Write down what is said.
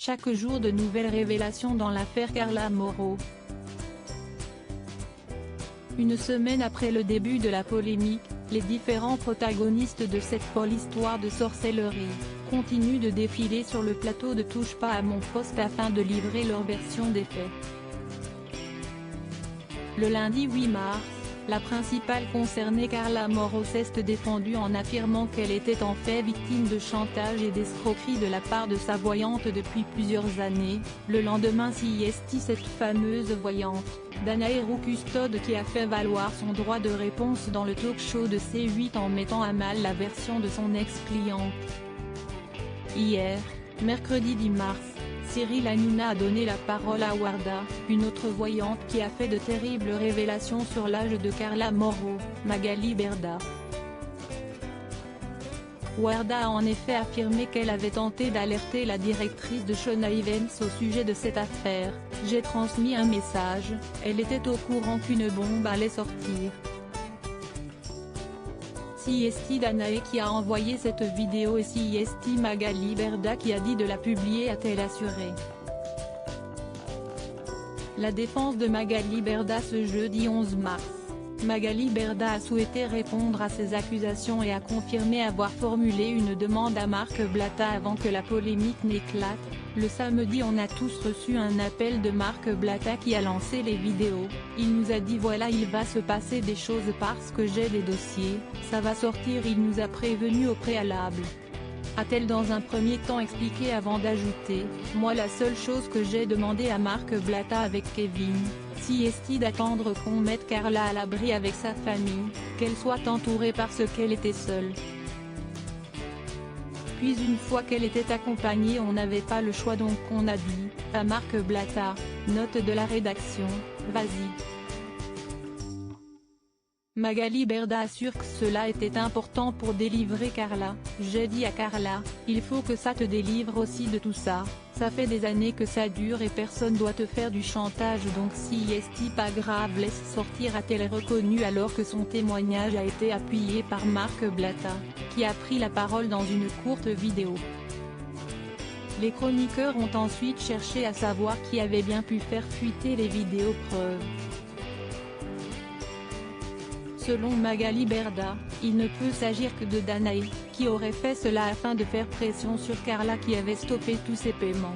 Chaque jour de nouvelles révélations dans l'affaire Carla Mauro. Une semaine après le début de la polémique, les différents protagonistes de cette folle histoire de sorcellerie continuent de défiler sur le plateau de Touche pas à mon poste afin de livrer leur version des faits. Le lundi 8 mars, la principale concernée Carla Mauro s'est défendue en affirmant qu'elle était en fait victime de chantage et d'escroquerie de la part de sa voyante depuis plusieurs années. Le lendemain CIST, cette fameuse voyante, Danae Roux-Custode, qui a fait valoir son droit de réponse dans le talk-show de C8 en mettant à mal la version de son ex-cliente. Hier, mercredi 10 mars, Cyril Hanouna a donné la parole à Warda, une autre voyante qui a fait de terribles révélations sur l'âge de Carla Mauro, Magali Berda. Warda a en effet affirmé qu'elle avait tenté d'alerter la directrice de Shona Events au sujet de cette affaire. « J'ai transmis un message, elle était au courant qu'une bombe allait sortir. » CIST Danae qui a envoyé cette vidéo et CIST Magali Berda qui a dit de la publier, a-t-elle assuré. La défense de Magali Berda ce jeudi 11 mars. Magali Berda a souhaité répondre à ces accusations et a confirmé avoir formulé une demande à Marc Blatta avant que la polémique n'éclate. Le samedi, on a tous reçu un appel de Marc Blatta qui a lancé les vidéos. Il nous a dit voilà, il va se passer des choses parce que j'ai des dossiers, ça va sortir, il nous a prévenu au préalable. A-t-elle dans un premier temps expliqué avant d'ajouter, moi la seule chose que j'ai demandé à Marc Blatta avec Kevin, CIST d'attendre qu'on mette Carla à l'abri avec sa famille, qu'elle soit entourée parce qu'elle était seule. Puis une fois qu'elle était accompagnée, on n'avait pas le choix, donc on a dit, à Marc Blatta, note de la rédaction, vas-y. Magali Berda assure que cela était important pour délivrer Carla. J'ai dit à Carla, il faut que ça te délivre aussi de tout ça, ça fait des années que ça dure et personne doit te faire du chantage, donc CIST pas grave, laisse sortir, a-t-elle reconnu alors que son témoignage a été appuyé par Marc Blatta, qui a pris la parole dans une courte vidéo. Les chroniqueurs ont ensuite cherché à savoir qui avait bien pu faire fuiter les vidéos preuves. Selon Magali Berda, il ne peut s'agir que de Danae, qui aurait fait cela afin de faire pression sur Carla qui avait stoppé tous ses paiements.